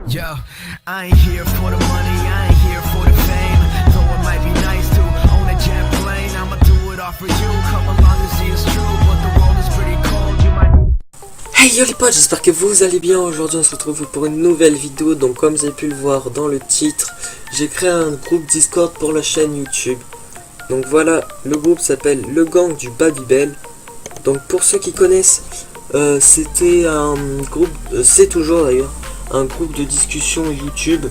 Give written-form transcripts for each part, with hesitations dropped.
Yo, I ain't here for the money, I ain't here for the fame. Though it might be nice to own a jet plane, I'ma do it all for you. Come along and see it's true, but the world is pretty cold. You might... Hey yo les potes, j'espère que vous allez bien. Aujourd'hui on se retrouve pour une nouvelle vidéo. Donc comme vous avez pu le voir dans le titre, j'ai créé un groupe Discord pour la chaîne YouTube. Donc voilà, le groupe s'appelle Le Gang du Babybel. Donc pour ceux qui connaissent, c'était un groupe, c'est toujours d'ailleurs, un groupe de discussion YouTube.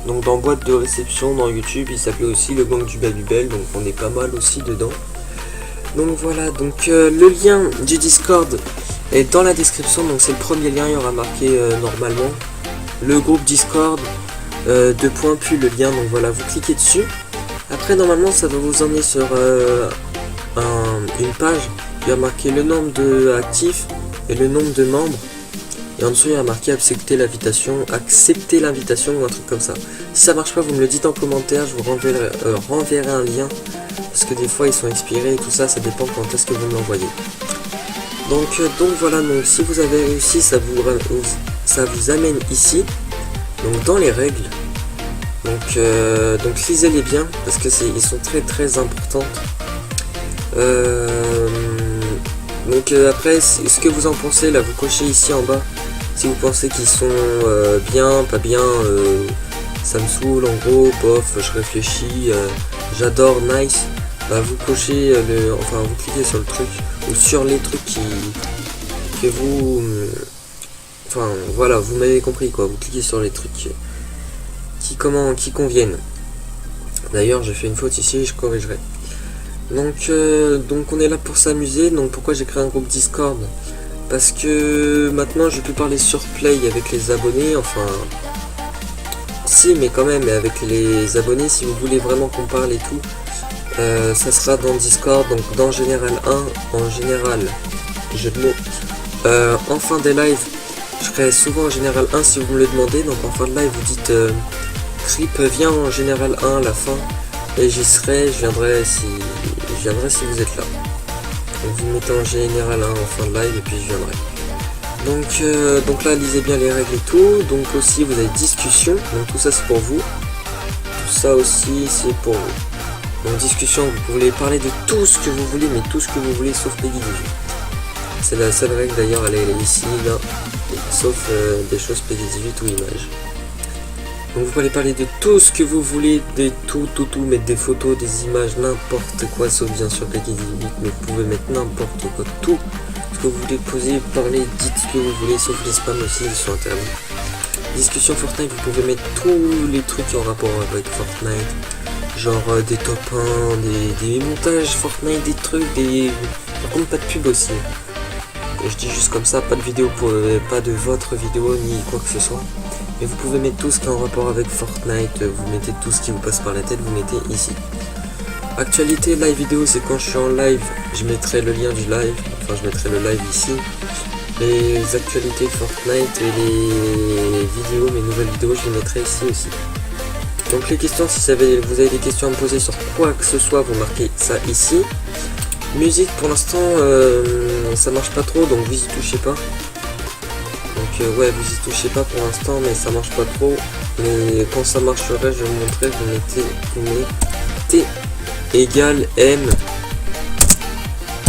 Donc dans boîte de réception dans YouTube, il s'appelait aussi Le Gang du Babybel. Donc on est pas mal aussi dedans. Donc voilà, donc le lien du Discord est dans la description. Donc c'est le premier lien, il y aura marqué normalement le groupe Discord, puis le lien. Donc voilà, vous cliquez dessus. Après normalement ça va vous emmener sur une page qui a marqué le nombre de actifs et le nombre de membres. Et en dessous il y a marqué accepter l'invitation ou un truc comme ça. Si ça marche pas, vous me le dites en commentaire, je vous renverrai un lien. Parce que des fois ils sont expirés et tout ça, ça dépend quand est-ce que vous me l'envoyez. Donc voilà, donc si vous avez réussi, ça vous amène ici. Donc dans les règles. Donc lisez-les bien parce que ils sont très importantes. Après, ce que vous en pensez, là vous cochez ici en bas. Si vous pensez qu'ils sont bien, pas bien, ça me saoule en gros, bof, je réfléchis, j'adore, nice. Bah vous cochez vous cliquez sur le truc ou sur les trucs que vous, voilà, vous m'avez compris quoi. Vous cliquez sur les trucs qui conviennent. D'ailleurs, j'ai fait une faute ici, je corrigerai. Donc on est là pour s'amuser. Donc pourquoi j'ai créé un groupe Discord? Parce que maintenant je peux parler sur Play avec les abonnés, enfin si mais quand même avec les abonnés. Si vous voulez vraiment qu'on parle et tout, ça sera dans Discord. Donc dans Général 1, en général, jeu de mots, en fin des lives, je serai souvent en Général 1 si vous me le demandez. Donc en fin de live vous dites Trip viens en Général 1 à la fin, et j'y serai, je viendrai si vous êtes là. Donc vous mettez en Général 1 en fin de live et puis je viendrai. Donc là lisez bien les règles et tout. Donc aussi vous avez discussion, donc tout ça c'est pour vous. Tout ça aussi c'est pour vous. Donc discussion, vous pouvez parler de tout ce que vous voulez, mais tout ce que vous voulez sauf Peggy 18. C'est la seule règle d'ailleurs, elle est ici, là, sauf des choses Peggy 18 ou images. Donc vous pouvez parler de tout ce que vous voulez, de tout, mettre des photos, des images, n'importe quoi, sauf bien sûr Peggy 18, mais vous pouvez mettre n'importe quoi, tout ce que vous voulez poser, parler, dites ce que vous voulez, sauf les spams aussi, ils sont interdits. Discussion Fortnite, vous pouvez mettre tous les trucs en rapport avec Fortnite, genre des top 1, des montages Fortnite, des trucs, par contre pas de pub aussi. Je dis juste comme ça, pas de vidéo pas de votre vidéo ni quoi que ce soit. Et vous pouvez mettre tout ce qui est en rapport avec Fortnite, vous mettez tout ce qui vous passe par la tête, vous mettez ici. Actualité live vidéo, c'est quand je suis en live, je mettrai le lien du live, enfin je mettrai le live ici. Les actualités Fortnite et les vidéos, mes nouvelles vidéos, je les mettrai ici aussi. Donc les questions, si vous avez des questions à me poser sur quoi que ce soit, vous marquez ça ici. Musique pour l'instant ça marche pas trop, donc vous y touchez pas. Donc ouais, vous y touchez pas pour l'instant, mais ça marche pas trop. Mais quand ça marcherait, je vais vous montrer. Vous mettez égale M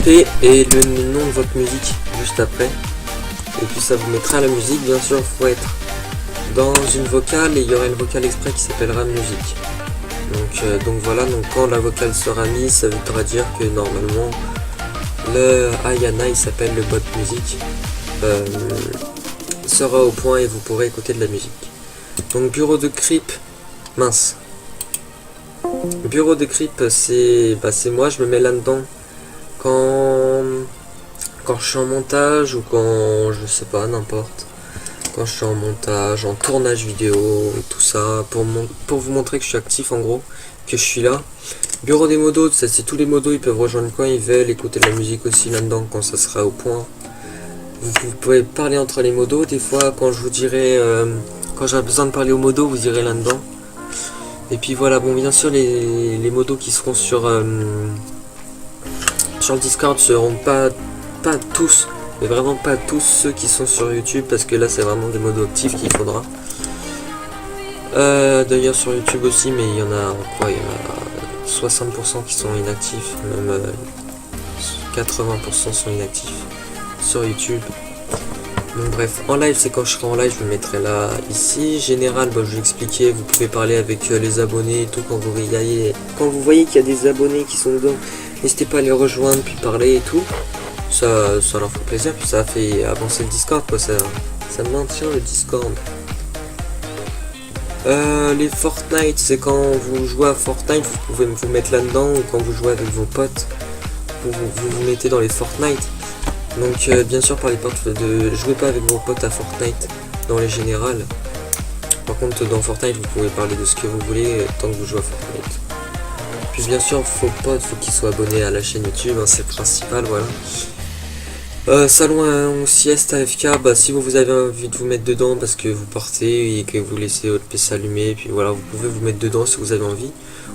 P et le nom de votre musique juste après. Et puis ça vous mettra la musique. Bien sûr, il faut être dans une vocale et il y aura une vocale exprès qui s'appellera musique. Donc voilà, donc quand la vocale sera mise, ça voudra dire que normalement le Ayana, il s'appelle le bot musique, sera au point et vous pourrez écouter de la musique. Donc bureau de creep, mince. Bureau de creep, c'est moi, je me mets là-dedans quand je suis en montage ou quand je sais pas, n'importe. Quand je suis en montage, en tournage vidéo et tout ça, pour vous montrer que je suis actif en gros, que je suis là. Bureau des modos, ça c'est tous les modos, ils peuvent rejoindre quand ils veulent, écouter de la musique aussi là-dedans quand ça sera au point. Vous pouvez parler entre les modos, des fois quand je vous dirai, quand j'aurai besoin de parler aux modos, vous irez là-dedans. Et puis voilà, bon bien sûr les modos qui seront sur le Discord seront pas tous, mais vraiment pas tous ceux qui sont sur YouTube, parce que là c'est vraiment des modos actifs qu'il faudra. D'ailleurs sur YouTube aussi, mais il y en a quoi, il y en a 60% qui sont inactifs, même 80% sont inactifs sur YouTube. Donc bref, en live, c'est quand je serai en live, je me mettrai là, ici. Général, bah, je vais expliquer, vous pouvez parler avec les abonnés et tout, quand vous voyez qu'il y a des abonnés qui sont dedans, n'hésitez pas à les rejoindre, puis parler et tout. Ça leur fait plaisir, puis ça fait avancer le Discord, quoi, ça maintient le Discord. Les Fortnite, c'est quand vous jouez à Fortnite, vous pouvez vous mettre là-dedans, ou quand vous jouez avec vos potes, vous mettez dans les Fortnite. Donc bien sûr, par les potes, jouez pas avec vos potes à Fortnite dans les générales. Par contre, dans Fortnite, vous pouvez parler de ce que vous voulez tant que vous jouez à Fortnite. Puis bien sûr, faut qu'ils soient abonnés à la chaîne YouTube, hein, c'est le principal, voilà. Salon sieste AFK, bah si vous avez envie de vous mettre dedans parce que vous partez et que vous laissez votre PC allumé, puis voilà, vous pouvez vous mettre dedans si vous avez envie.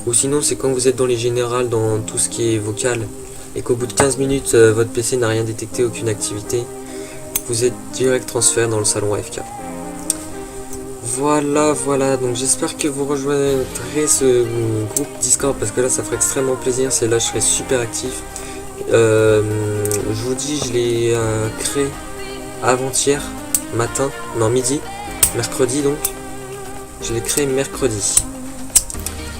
Ou sinon, c'est quand vous êtes dans les générales, dans tout ce qui est vocal, et qu'au bout de 15 minutes, votre PC n'a rien détecté, aucune activité, vous êtes direct transfert dans le salon AFK. Voilà, donc j'espère que vous rejoindrez ce groupe Discord, parce que là, ça ferait extrêmement plaisir, c'est là je serai super actif. Je vous dis, je l'ai créé avant-hier matin, non midi, mercredi donc. Je l'ai créé mercredi.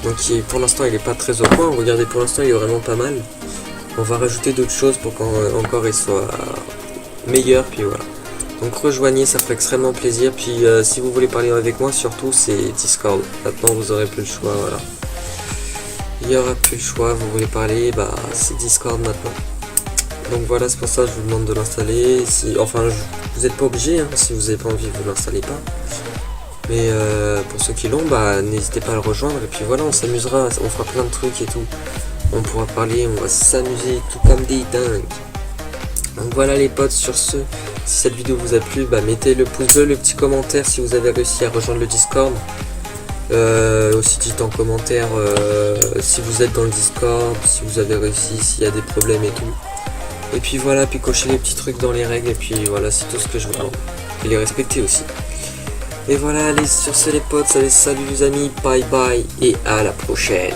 Donc pour l'instant il est pas très au point, regardez, pour l'instant il est vraiment pas mal. On va rajouter d'autres choses pour qu'encore il soit meilleur, puis voilà. Donc rejoignez, ça ferait extrêmement plaisir. Puis si vous voulez parler avec moi, surtout c'est Discord. Maintenant vous aurez plus le choix, voilà. Il n'y aura plus le choix, vous voulez parler, bah c'est Discord maintenant. Donc voilà, c'est pour ça que je vous demande de l'installer. Vous n'êtes pas obligé, hein, si vous n'avez pas envie, vous l'installez pas. Mais pour ceux qui l'ont, bah n'hésitez pas à le rejoindre. Et puis voilà, on s'amusera, on fera plein de trucs et tout. On pourra parler, on va s'amuser tout comme des dingues. Donc voilà les potes, sur ce, si cette vidéo vous a plu, bah mettez le pouce bleu, le petit commentaire si vous avez réussi à rejoindre le Discord. Aussi dites en commentaire si vous êtes dans le Discord, si vous avez réussi, s'il y a des problèmes et tout. Et puis voilà, puis cochez les petits trucs dans les règles, et puis voilà, c'est tout ce que je vous demande. Et les respecter aussi. Et voilà, allez, sur ce les potes, allez, salut les amis, bye bye, et à la prochaine.